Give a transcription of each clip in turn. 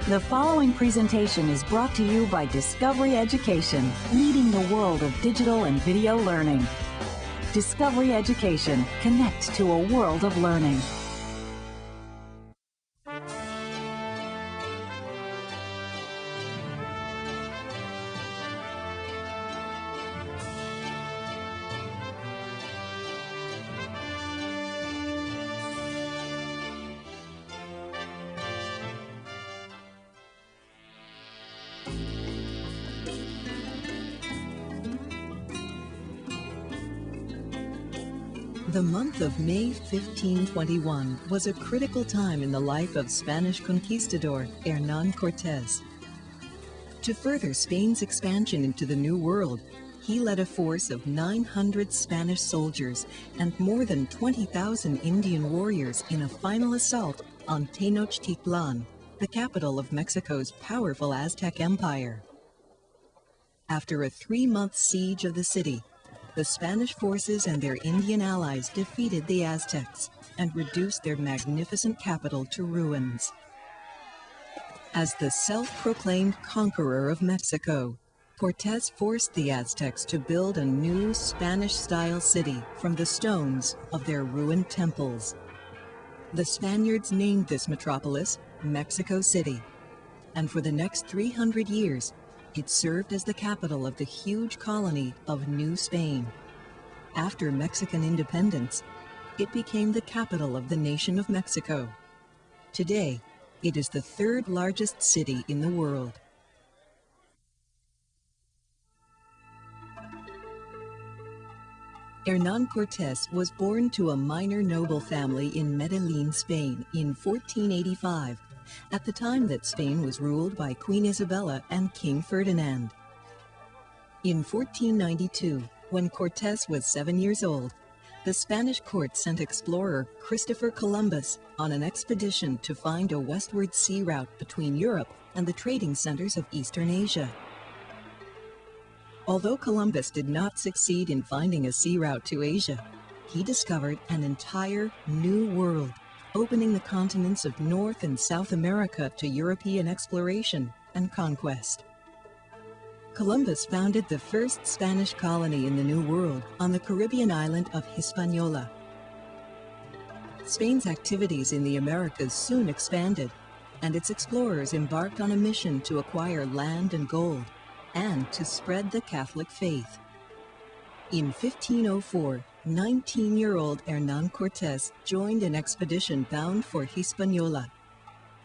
The following presentation is brought to you by Discovery Education, leading the world of digital and video learning. Discovery Education, connect to a world of learning. The month of May 1521 was a critical time in the life of Spanish conquistador Hernán Cortes. To further Spain's expansion into the New World, he led a force of 900 Spanish soldiers and more than 20,000 Indian warriors in a final assault on Tenochtitlan, the capital of Mexico's powerful Aztec Empire. After a 3-month siege of the city, the Spanish forces and their Indian allies defeated the Aztecs and reduced their magnificent capital to ruins. As the self-proclaimed conqueror of Mexico, Cortes forced the Aztecs to build a new Spanish-style city from the stones of their ruined temples. The Spaniards named this metropolis Mexico City, and for the next 300 years, it served as the capital of the huge colony of New Spain. After Mexican independence, it became the capital of the nation of Mexico. Today, it is the 3rd largest city in the world. Hernán Cortes was born to a minor noble family in Medellin, Spain in 1485. At the time that Spain was ruled by Queen Isabella and King Ferdinand. In 1492, when Cortes was 7 years old, the Spanish court sent explorer Christopher Columbus on an expedition to find a westward sea route between Europe and the trading centers of Eastern Asia. Although Columbus did not succeed in finding a sea route to Asia, he discovered an entire new world, opening the continents of North and South America to European exploration and conquest. Columbus founded the first Spanish colony in the New World on the Caribbean island of Hispaniola. Spain's activities in the Americas soon expanded, and its explorers embarked on a mission to acquire land and gold, and to spread the Catholic faith. In 1504, 19-year-old Hernán Cortes joined an expedition bound for Hispaniola.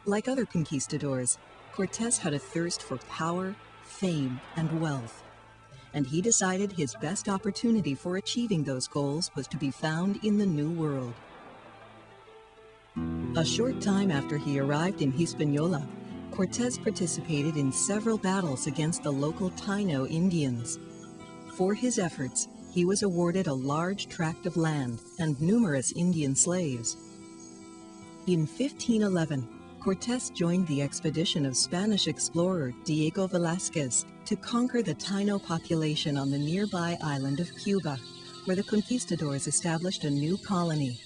Like other conquistadors, Cortes had a thirst for power, fame, and wealth, and he decided his best opportunity for achieving those goals was to be found in the New World. A short time after he arrived in Hispaniola, Cortes participated in several battles against the local Taino Indians. For his efforts, he was awarded a large tract of land and numerous Indian slaves. In 1511, Cortes joined the expedition of Spanish explorer Diego Velázquez to conquer the Taino population on the nearby island of Cuba, where the conquistadors established a new colony.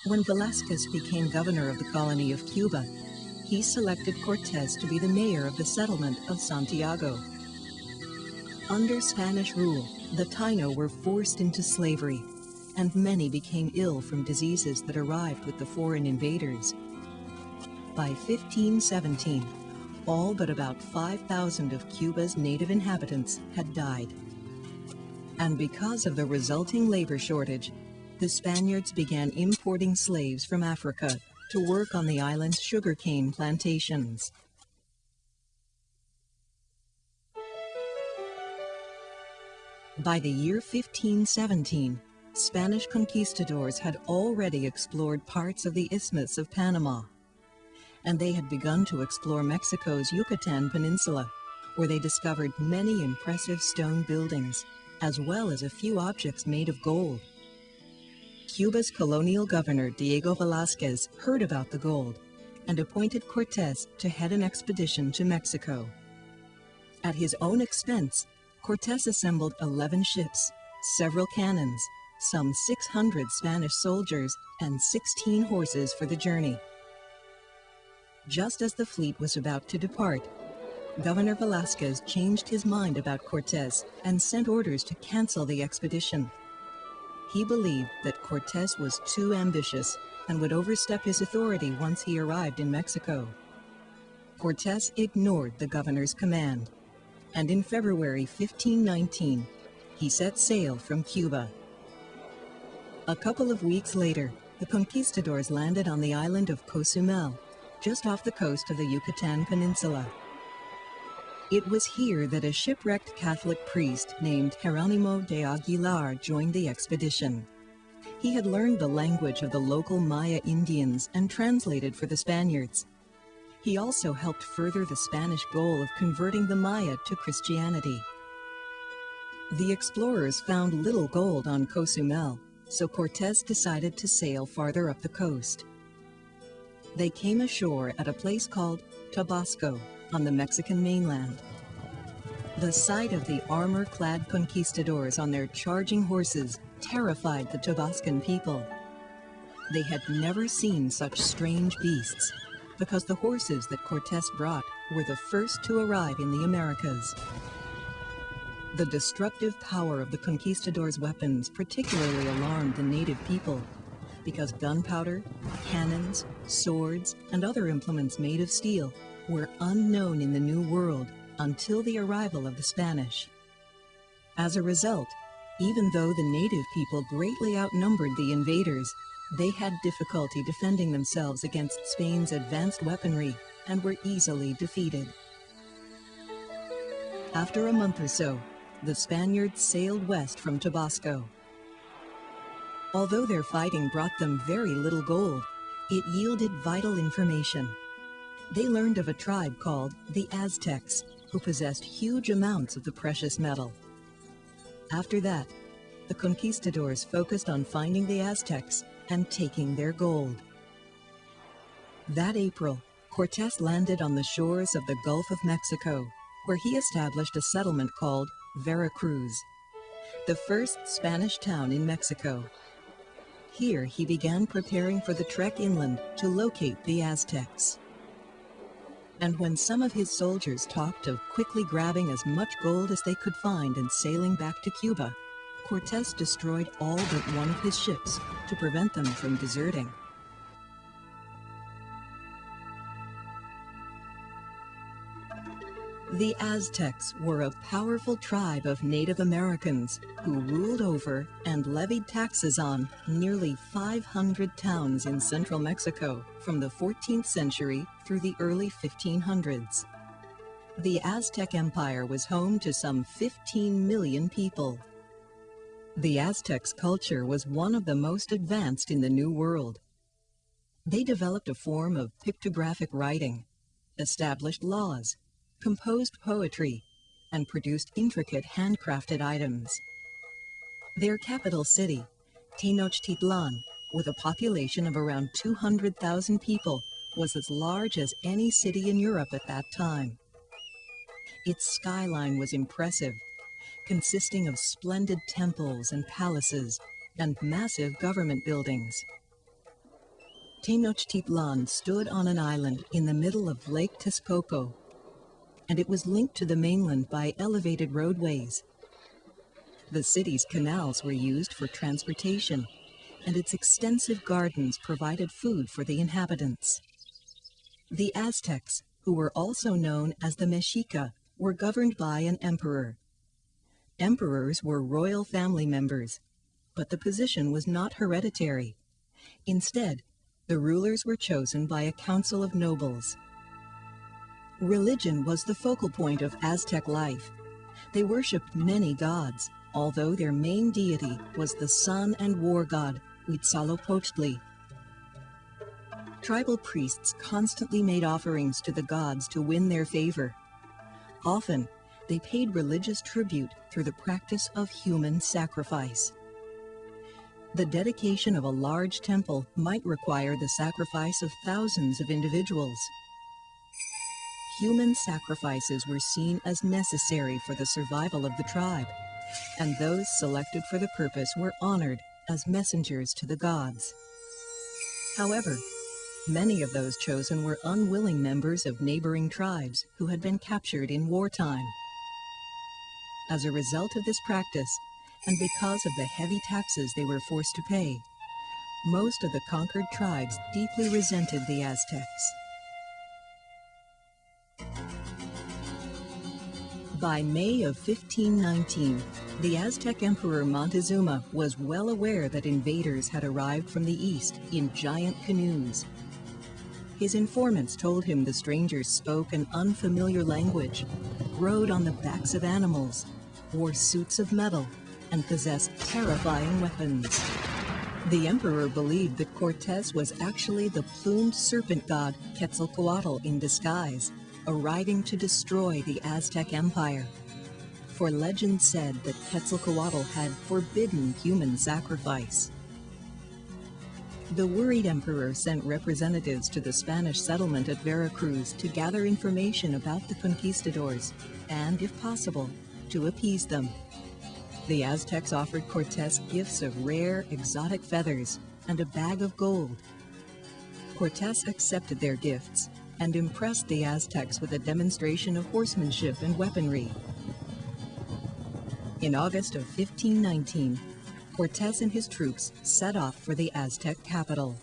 When Velázquez became governor of the colony of Cuba, he selected Cortes to be the mayor of the settlement of Santiago. Under Spanish rule, the Taino were forced into slavery, and many became ill from diseases that arrived with the foreign invaders. By 1517, all but about 5,000 of Cuba's native inhabitants had died. And because of the resulting labor shortage, the Spaniards began importing slaves from Africa to work on the island's sugarcane plantations. By the year 1517, Spanish conquistadors had already explored parts of the Isthmus of Panama, and they had begun to explore Mexico's Yucatan Peninsula, where they discovered many impressive stone buildings, as well as a few objects made of gold. Cuba's colonial governor, Diego Velázquez, heard about the gold and appointed Cortes to head an expedition to Mexico. At his own expense, Cortes assembled 11 ships, several cannons, some 600 Spanish soldiers, and 16 horses for the journey. Just as the fleet was about to depart, Governor Velasquez changed his mind about Cortes and sent orders to cancel the expedition. He believed that Cortes was too ambitious and would overstep his authority once he arrived in Mexico. Cortes ignored the governor's command, and in February 1519, he set sail from Cuba. A couple of weeks later, the conquistadors landed on the island of Cozumel, just off the coast of the Yucatan Peninsula. It was here that a shipwrecked Catholic priest named Jerónimo de Aguilar joined the expedition. He had learned the language of the local Maya Indians and translated for the Spaniards. He also helped further the Spanish goal of converting the Maya to Christianity. The explorers found little gold on Cozumel, so Cortes decided to sail farther up the coast. They came ashore at a place called Tabasco on the Mexican mainland. The sight of the armor-clad conquistadors on their charging horses terrified the Tabascan people. They had never seen such strange beasts, because the horses that Cortes brought were the first to arrive in the Americas. The destructive power of the conquistadors' weapons particularly alarmed the native people, because gunpowder, cannons, swords, and other implements made of steel were unknown in the New World until the arrival of the Spanish. As a result, even though the native people greatly outnumbered the invaders, they had difficulty defending themselves against Spain's advanced weaponry and were easily defeated. After a month or so, the Spaniards sailed west from Tabasco. Although their fighting brought them very little gold, it yielded vital information. They learned of a tribe called the Aztecs, who possessed huge amounts of the precious metal. After that, the conquistadors focused on finding the Aztecs and taking their gold. That April, Cortes landed on the shores of the Gulf of Mexico, where he established a settlement called Veracruz, the first Spanish town in Mexico. Here he began preparing for the trek inland to locate the Aztecs. And when some of his soldiers talked of quickly grabbing as much gold as they could find and sailing back to Cuba, Cortes destroyed all but one of his ships to prevent them from deserting. The Aztecs were a powerful tribe of Native Americans who ruled over and levied taxes on nearly 500 towns in central Mexico from the 14th century through the early 1500s. The Aztec Empire was home to some 15 million people. The Aztecs' culture was one of the most advanced in the New World. They developed a form of pictographic writing, established laws, composed poetry, and produced intricate handcrafted items. Their capital city, Tenochtitlan, with a population of around 200,000 people, was as large as any city in Europe at that time. Its skyline was impressive, consisting of splendid temples and palaces and massive government buildings. Tenochtitlan stood on an island in the middle of Lake Texcoco, and it was linked to the mainland by elevated roadways. The city's canals were used for transportation, and its extensive gardens provided food for the inhabitants. The Aztecs, who were also known as the Mexica, were governed by an emperor. Emperors were royal family members, but the position was not hereditary. Instead, the rulers were chosen by a council of nobles. Religion was the focal point of Aztec life. They worshipped many gods, although their main deity was the sun and war god, Huitzilopochtli. Tribal priests constantly made offerings to the gods to win their favor. Often, they paid religious tribute through the practice of human sacrifice. The dedication of a large temple might require the sacrifice of thousands of individuals. Human sacrifices were seen as necessary for the survival of the tribe, and those selected for the purpose were honored as messengers to the gods. However, Many of those chosen were unwilling members of neighboring tribes who had been captured in wartime. As a result of this practice, and because of the heavy taxes they were forced to pay, most of the conquered tribes deeply resented the Aztecs. By May of 1519, the Aztec Emperor Montezuma was well aware that invaders had arrived from the east in giant canoes. His informants told him the strangers spoke an unfamiliar language, rode on the backs of animals, wore suits of metal, and possessed terrifying weapons. The emperor believed that Cortes was actually the plumed serpent god Quetzalcoatl in disguise, arriving to destroy the Aztec Empire. For legend said that Quetzalcoatl had forbidden human sacrifice. The worried emperor sent representatives to the Spanish settlement at Veracruz to gather information about the conquistadors and, if possible, to appease them. The Aztecs offered Cortes gifts of rare, exotic feathers and a bag of gold. Cortes accepted their gifts and impressed the Aztecs with a demonstration of horsemanship and weaponry. In August of 1519, Cortes and his troops set off for the Aztec capital.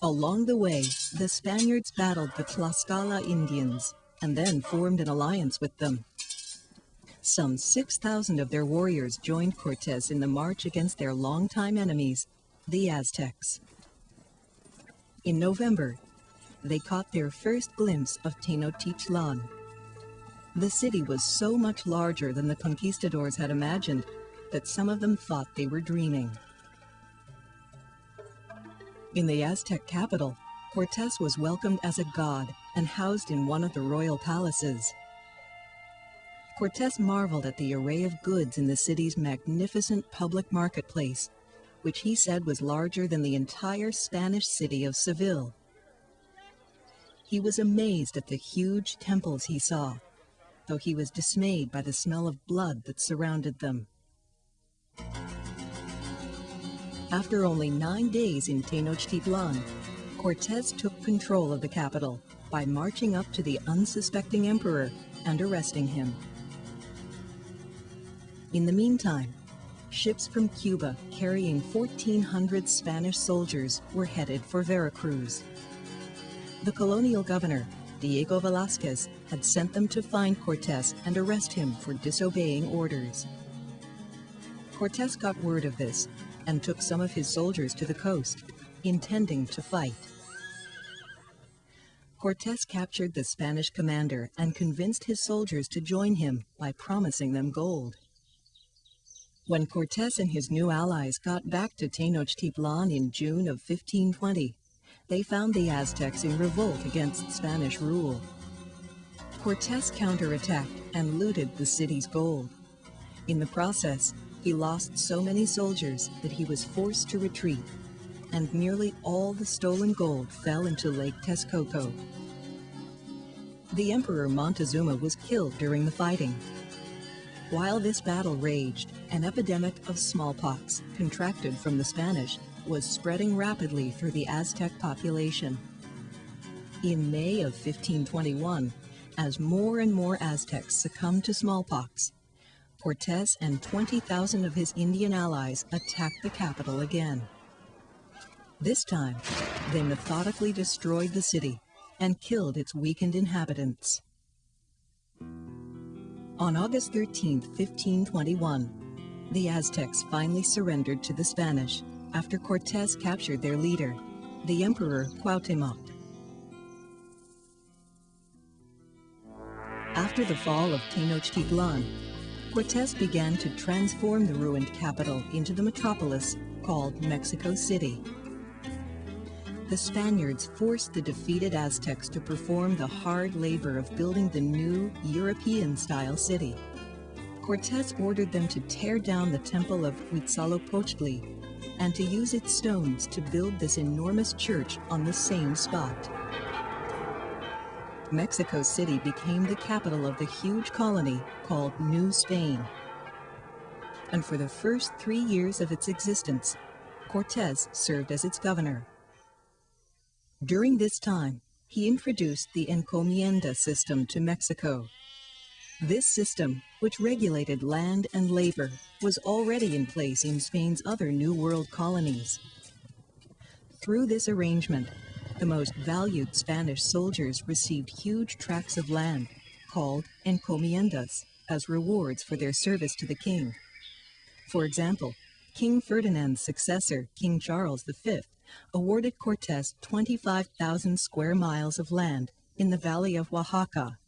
Along the way, the Spaniards battled the Tlaxcala Indians and then formed an alliance with them. Some 6,000 of their warriors joined Cortes in the march against their longtime enemies, the Aztecs. In November, they caught their first glimpse of Tenochtitlan. The city was so much larger than the conquistadors had imagined that some of them thought they were dreaming. In the Aztec capital, Cortes was welcomed as a god and housed in one of the royal palaces. Cortes marveled at the array of goods in the city's magnificent public marketplace, which he said was larger than the entire Spanish city of Seville. He was amazed at the huge temples he saw, though he was dismayed by the smell of blood that surrounded them. After only 9 days in Tenochtitlan, Cortes took control of the capital by marching up to the unsuspecting emperor and arresting him. In the meantime, ships from Cuba carrying 1,400 Spanish soldiers were headed for Veracruz. The colonial governor, Diego Velázquez, had sent them to find Cortes and arrest him for disobeying orders. Cortes got word of this and took some of his soldiers to the coast, intending to fight. Cortes captured the Spanish commander and convinced his soldiers to join him by promising them gold. When Cortes and his new allies got back to Tenochtitlan in June of 1520, they found the Aztecs in revolt against Spanish rule. Cortes counterattacked and looted the city's gold. In the process, he lost so many soldiers that he was forced to retreat, and nearly all the stolen gold fell into Lake Texcoco. The Emperor Montezuma was killed during the fighting. While this battle raged, an epidemic of smallpox, contracted from the Spanish, was spreading rapidly through the Aztec population. In May of 1521, as more and more Aztecs succumbed to smallpox, Cortes and 20,000 of his Indian allies attacked the capital again. This time, they methodically destroyed the city and killed its weakened inhabitants. On August 13, 1521, the Aztecs finally surrendered to the Spanish after Cortes captured their leader, the Emperor Cuauhtémoc. After the fall of Tenochtitlan, Cortes began to transform the ruined capital into the metropolis called Mexico City. The Spaniards forced the defeated Aztecs to perform the hard labor of building the new European-style city. Cortes ordered them to tear down the temple of Huitzilopochtli and to use its stones to build this enormous church on the same spot. Mexico City became the capital of the huge colony called New Spain. And for the first 3 years of its existence, Cortes served as its governor. During this time, he introduced the encomienda system to Mexico. This system, which regulated land and labor, was already in place in Spain's other New World colonies. Through this arrangement, the most valued Spanish soldiers received huge tracts of land, called encomiendas, as rewards for their service to the king. For example, King Ferdinand's successor, King Charles V, awarded Cortes 25,000 square miles of land in the valley of Oaxaca.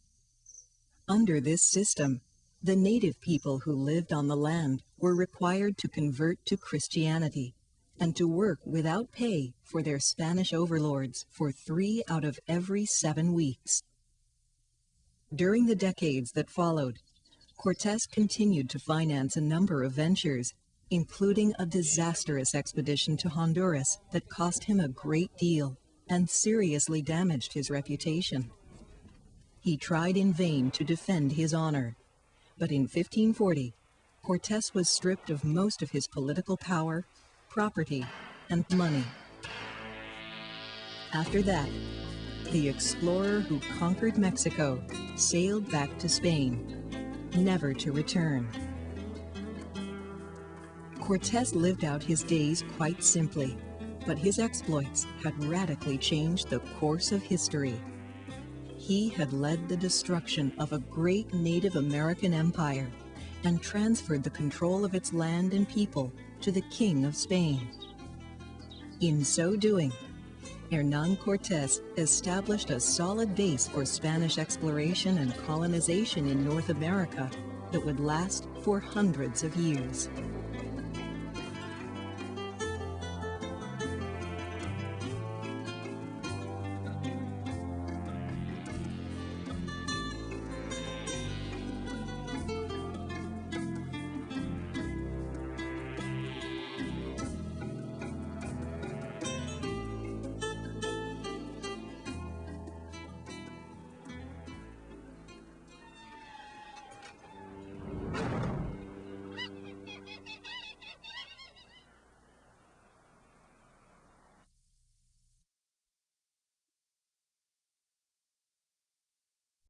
Under this system, the native people who lived on the land were required to convert to Christianity and to work without pay for their Spanish overlords for 3 out of every 7 weeks. During the decades that followed, Cortes continued to finance a number of ventures, including a disastrous expedition to Honduras that cost him a great deal and seriously damaged his reputation. He tried in vain to defend his honor, but in 1540, Cortes was stripped of most of his political power, property, and money. After that, the explorer who conquered Mexico sailed back to Spain, never to return. Cortes lived out his days quite simply, but his exploits had radically changed the course of history. He had led the destruction of a great Native American empire and transferred the control of its land and people to the King of Spain. In so doing, Hernán Cortés established a solid base for Spanish exploration and colonization in North America that would last for hundreds of years.